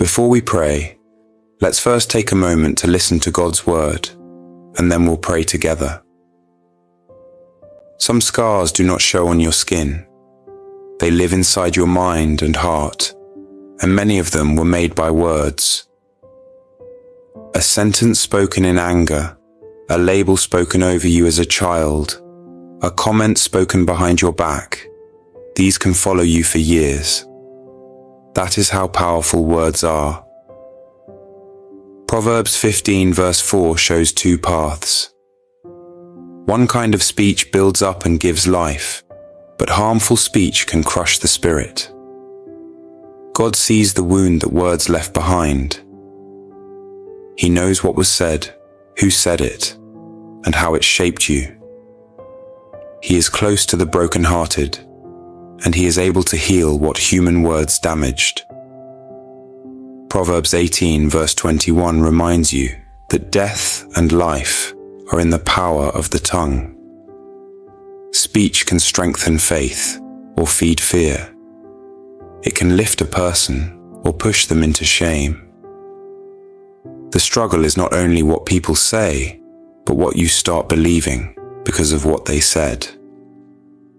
Before we pray, let's first take a moment to listen to God's word, and then we'll pray together. Some scars do not show on your skin. They live inside your mind and heart, and many of them were made by words. A sentence spoken in anger, a label spoken over you as a child, a comment spoken behind your back, these can follow you for years. That is how powerful words are. Proverbs 15 verse 4 shows two paths. One kind of speech builds up and gives life, but harmful speech can crush the spirit. God sees the wound that words left behind. He knows what was said, who said it, and how it shaped you. He is close to the brokenhearted, and he is able to heal what human words damaged. Proverbs 18 verse 21 reminds you that death and life are in the power of the tongue. Speech can strengthen faith or feed fear. It can lift a person or push them into shame. The struggle is not only what people say, but what you start believing because of what they said.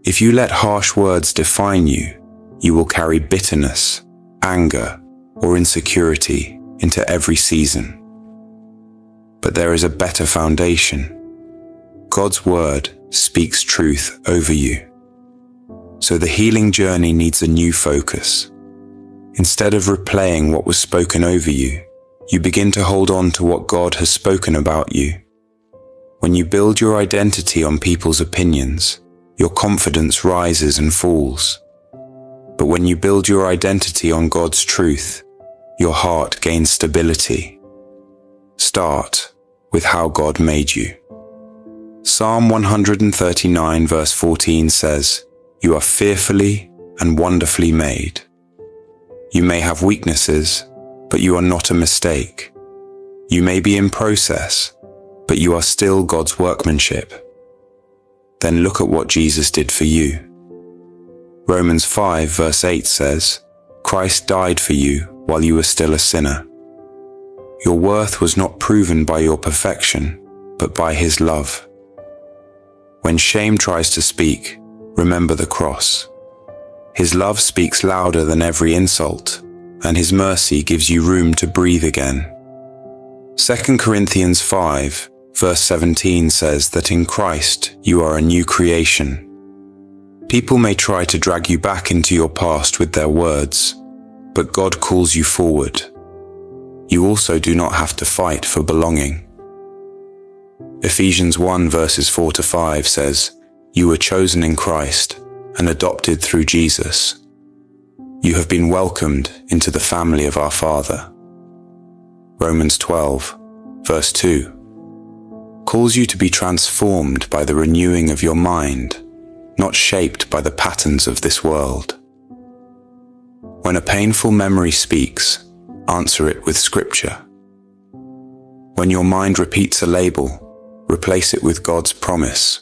If you let harsh words define you, you will carry bitterness, anger, or insecurity into every season. But there is a better foundation. God's word speaks truth over you. So the healing journey needs a new focus. Instead of replaying what was spoken over you, you begin to hold on to what God has spoken about you. When you build your identity on people's opinions, your confidence rises and falls. But when you build your identity on God's truth, your heart gains stability. Start with how God made you. Psalm 139 verse 14 says, "You are fearfully and wonderfully made." You may have weaknesses, but you are not a mistake. You may be in process, but you are still God's workmanship. Then look at what Jesus did for you. Romans 5 verse 8 says, "Christ died for you while you were still a sinner." Your worth was not proven by your perfection, but by his love. When shame tries to speak, remember the cross. His love speaks louder than every insult, and his mercy gives you room to breathe again. 2 Corinthians 5 verse 17 says that in Christ you are a new creation. People may try to drag you back into your past with their words, but God calls you forward. You also do not have to fight for belonging. Ephesians 1 verses 4 to 5 says, "You were chosen in Christ and adopted through Jesus. You have been welcomed into the family of our Father." Romans 12 verse 2 calls you to be transformed by the renewing of your mind, not shaped by the patterns of this world. When a painful memory speaks, answer it with Scripture. When your mind repeats a label, replace it with God's promise.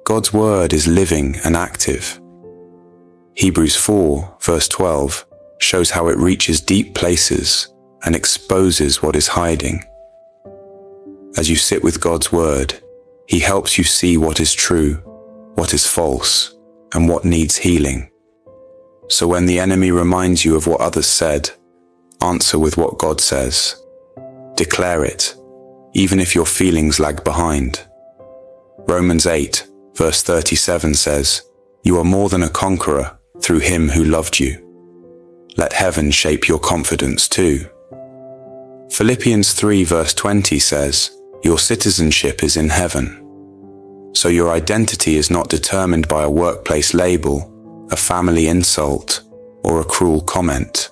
God's word is living and active. Hebrews 4 verse 12 shows how it reaches deep places and exposes what is hiding. As you sit with God's word, he helps you see what is true, what is false, and what needs healing. So when the enemy reminds you of what others said, answer with what God says. Declare it, even if your feelings lag behind. Romans 8 verse 37 says, "You are more than a conqueror through him who loved you." Let heaven shape your confidence too. Philippians 3 verse 20 says, "Your citizenship is in heaven." So your identity is not determined by a workplace label, a family insult, or a cruel comment.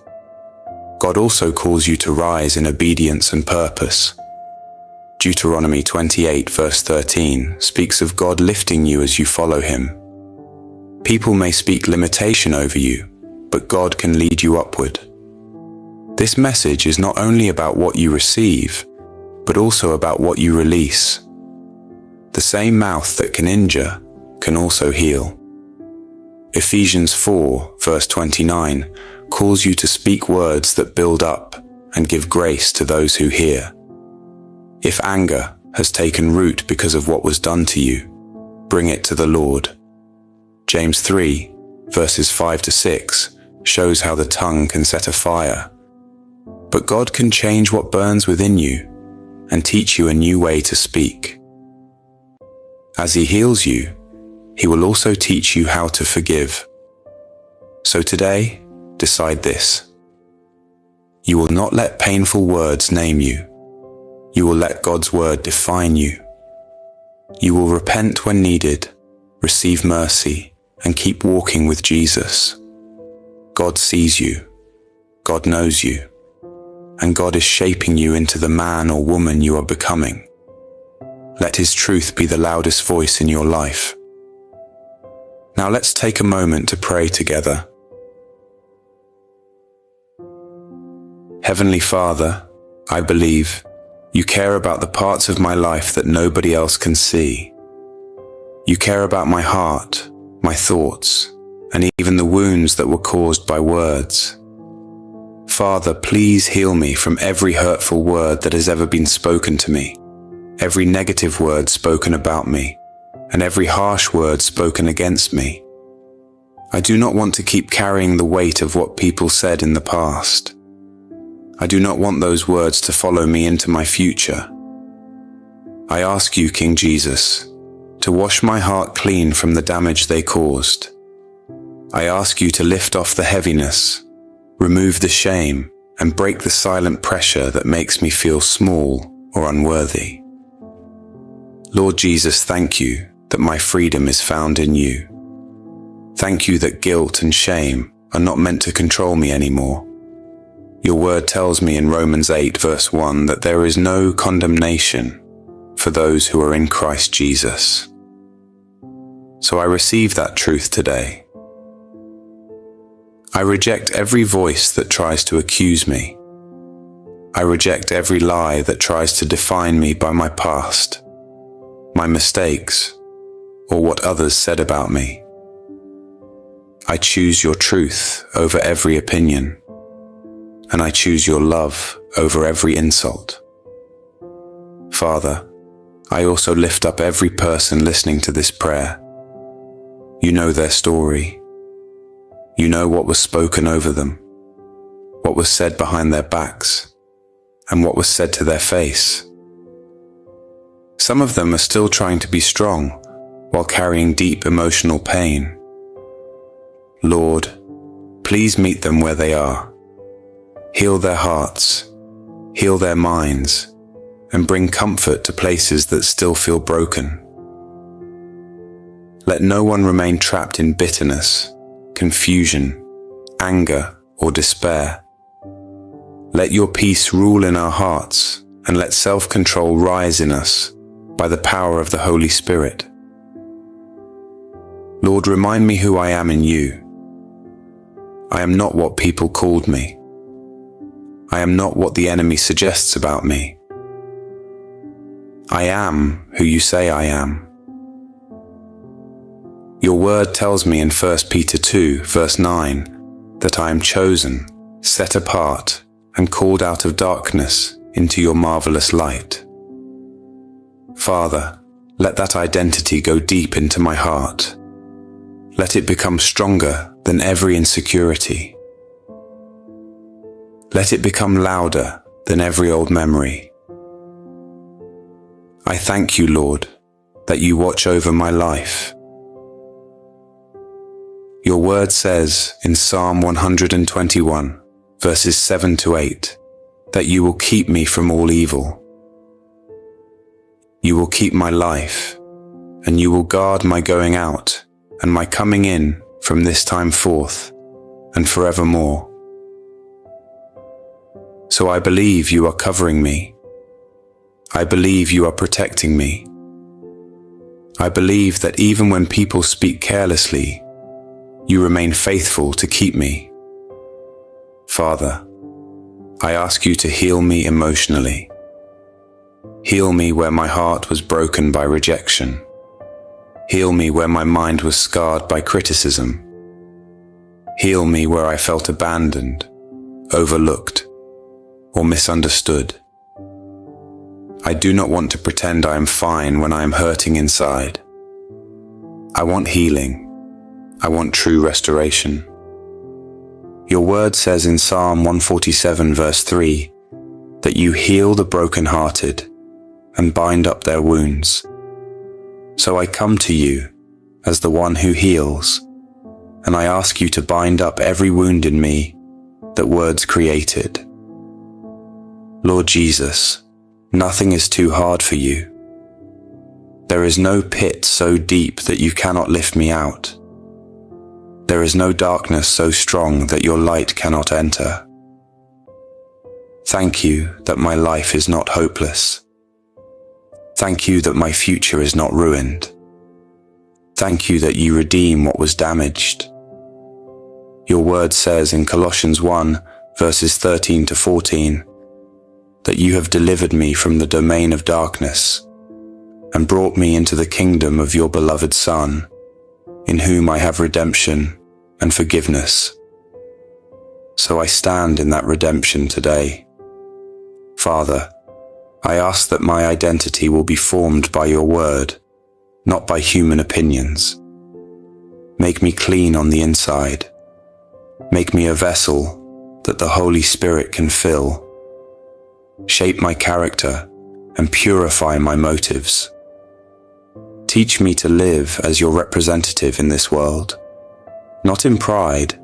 God also calls you to rise in obedience and purpose. Deuteronomy 28 verse 13 speaks of God lifting you as you follow him. People may speak limitation over you, but God can lead you upward. This message is not only about what you receive, but also about what you release. The same mouth that can injure can also heal. Ephesians 4 verse 29 calls you to speak words that build up and give grace to those who hear. If anger has taken root because of what was done to you, bring it to the Lord. James 3, verses 5 to 6, shows how the tongue can set a fire. But God can change what burns within you and teach you a new way to speak. As He heals you, He will also teach you how to forgive. So today, decide this. You will not let painful words name you. You will let God's word define you. You will repent when needed, receive mercy, and keep walking with Jesus. God sees you. God knows you. And God is shaping you into the man or woman you are becoming. Let His truth be the loudest voice in your life. Now let's take a moment to pray together. Heavenly Father, I believe You care about the parts of my life that nobody else can see. You care about my heart, my thoughts, and even the wounds that were caused by words. Father, please heal me from every hurtful word that has ever been spoken to me, every negative word spoken about me, and every harsh word spoken against me. I do not want to keep carrying the weight of what people said in the past. I do not want those words to follow me into my future. I ask you, King Jesus, to wash my heart clean from the damage they caused. I ask you to lift off the heaviness, remove the shame, and break the silent pressure that makes me feel small or unworthy. Lord Jesus, thank you that my freedom is found in you. Thank you that guilt and shame are not meant to control me anymore. Your word tells me in Romans 8 verse 1 that there is no condemnation for those who are in Christ Jesus. So I receive that truth today. I reject every voice that tries to accuse me. I reject every lie that tries to define me by my past, my mistakes, or what others said about me. I choose your truth over every opinion, and I choose your love over every insult. Father, I also lift up every person listening to this prayer. You know their story. You know what was spoken over them, what was said behind their backs, and what was said to their face. Some of them are still trying to be strong while carrying deep emotional pain. Lord, please meet them where they are. Heal their hearts, heal their minds, and bring comfort to places that still feel broken. Let no one remain trapped in bitterness, confusion, anger, or despair. Let your peace rule in our hearts, and let self-control rise in us by the power of the Holy Spirit. Lord, remind me who I am in you. I am not what people called me. I am not what the enemy suggests about me. I am who you say I am. Your word tells me in 1 Peter 2, verse 9, that I am chosen, set apart, and called out of darkness into your marvelous light. Father, let that identity go deep into my heart. Let it become stronger than every insecurity. Let it become louder than every old memory. I thank you, Lord, that you watch over my life. Your word says in Psalm 121, verses 7 to 8, that you will keep me from all evil. You will keep my life, and you will guard my going out and my coming in from this time forth and forevermore. So I believe you are covering me. I believe you are protecting me. I believe that even when people speak carelessly, you remain faithful to keep me. Father, I ask you to heal me emotionally. Heal me where my heart was broken by rejection. Heal me where my mind was scarred by criticism. Heal me where I felt abandoned, overlooked, or misunderstood. I do not want to pretend I am fine when I am hurting inside. I want healing. I want true restoration. Your word says in Psalm 147 verse 3 that you heal the brokenhearted and bind up their wounds. So I come to you as the one who heals, and I ask you to bind up every wound in me that words created. Lord Jesus, nothing is too hard for you. There is no pit so deep that you cannot lift me out. There is no darkness so strong that your light cannot enter. Thank you that my life is not hopeless. Thank you that my future is not ruined. Thank you that you redeem what was damaged. Your word says in Colossians 1 verses 13 to 14 that you have delivered me from the domain of darkness and brought me into the kingdom of your beloved Son, in whom I have redemption and forgiveness. So I stand in that redemption today. Father, I ask that my identity will be formed by your word, not by human opinions. Make me clean on the inside. Make me a vessel that the Holy Spirit can fill. Shape my character and purify my motives. Teach me to live as your representative in this world, not in pride,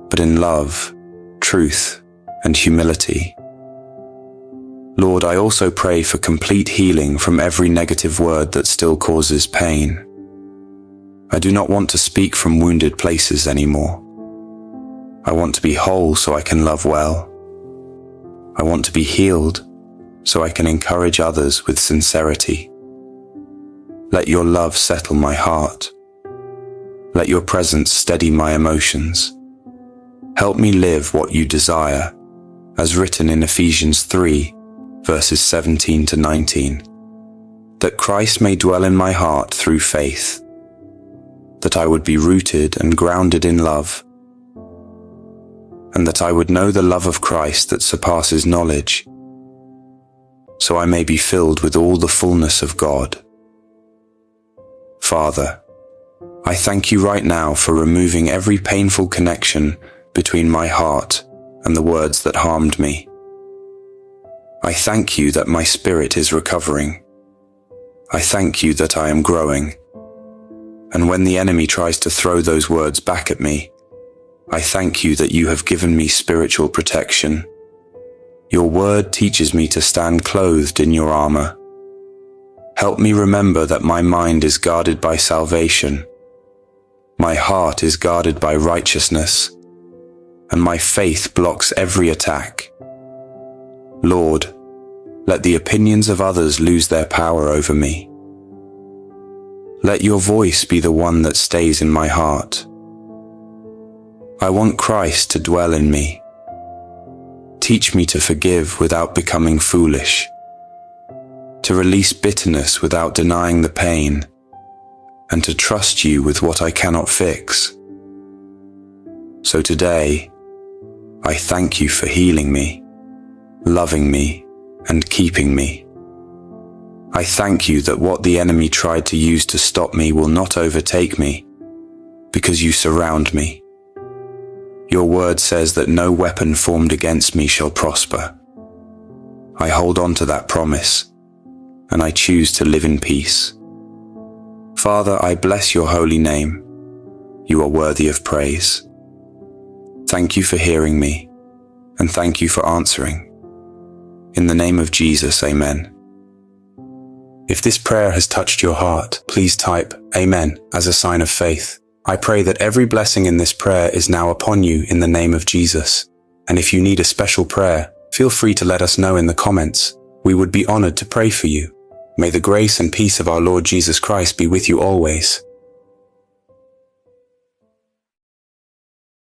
but in love, truth, and humility. Lord, I also pray for complete healing from every negative word that still causes pain. I do not want to speak from wounded places anymore. I want to be whole so I can love well. I want to be healed so I can encourage others with sincerity. Let your love settle my heart. Let your presence steady my emotions. Help me live what you desire, as written in Ephesians 3, verses 17 to 19, that Christ may dwell in my heart through faith, that I would be rooted and grounded in love, and that I would know the love of Christ that surpasses knowledge, so I may be filled with all the fullness of God. Father, I thank you right now for removing every painful connection between my heart and the words that harmed me. I thank you that my spirit is recovering. I thank you that I am growing. And when the enemy tries to throw those words back at me, I thank you that you have given me spiritual protection. Your word teaches me to stand clothed in your armor. Help me remember that my mind is guarded by salvation, my heart is guarded by righteousness, and my faith blocks every attack. Lord, let the opinions of others lose their power over me. Let your voice be the one that stays in my heart. I want Christ to dwell in me. Teach me to forgive without becoming foolish, to release bitterness without denying the pain, and to trust you with what I cannot fix. So today, I thank you for healing me, loving me, and keeping me. I thank you that what the enemy tried to use to stop me will not overtake me, because you surround me. Your word says that no weapon formed against me shall prosper. I hold on to that promise, and I choose to live in peace. Father, I bless your holy name. You are worthy of praise. Thank you for hearing me, and thank you for answering. In the name of Jesus, amen. If this prayer has touched your heart, please type Amen as a sign of faith. I pray that every blessing in this prayer is now upon you in the name of Jesus. And if you need a special prayer, feel free to let us know in the comments. We would be honored to pray for you. May the grace and peace of our Lord Jesus Christ be with you always.